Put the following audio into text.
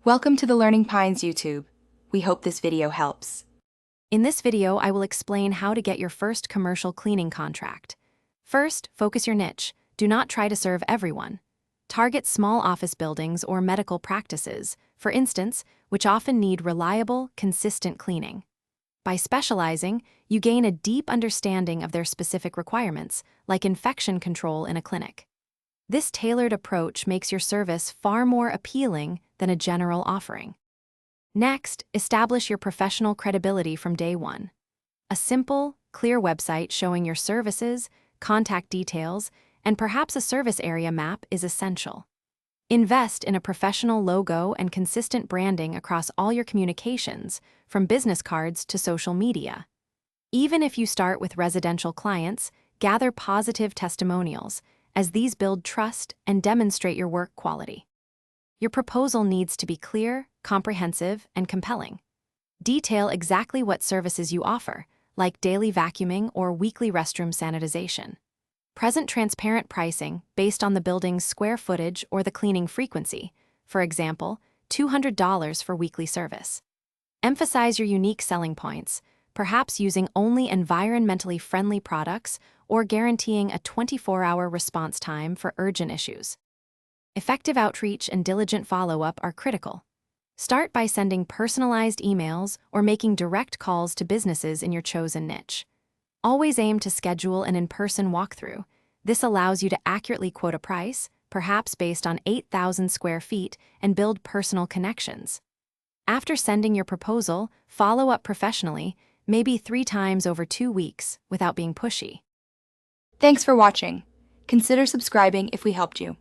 Welcome to the Learning Pines YouTube. We hope this video helps. In this video, I will explain how to get your first commercial cleaning contract. First, focus your niche. Do not try to serve everyone. Target small office buildings or medical practices, for instance, which often need reliable, consistent cleaning. By specializing, you gain a deep understanding of their specific requirements, like infection control in a clinic. This tailored approach makes your service far more appealing than a general offering. Next, establish your professional credibility from day one. A simple, clear website showing your services, contact details, and perhaps a service area map is essential. Invest in a professional logo and consistent branding across all your communications, from business cards to social media. Even if you start with residential clients, gather positive testimonials, as these build trust and demonstrate your work quality. Your proposal needs to be clear, comprehensive, and compelling. Detail exactly what services you offer, like daily vacuuming or weekly restroom sanitization. Present transparent pricing based on the building's square footage or the cleaning frequency, for example, $200 for weekly service. Emphasize your unique selling points, perhaps using only environmentally friendly products or guaranteeing a 24-hour response time for urgent issues. Effective outreach and diligent follow-up are critical. Start by sending personalized emails or making direct calls to businesses in your chosen niche. Always aim to schedule an in-person walkthrough. This allows you to accurately quote a price, perhaps based on 8,000 square feet, and build personal connections. After sending your proposal, follow up professionally, maybe 3 times over 2 weeks, without being pushy. Thanks for watching. Consider subscribing if we helped you.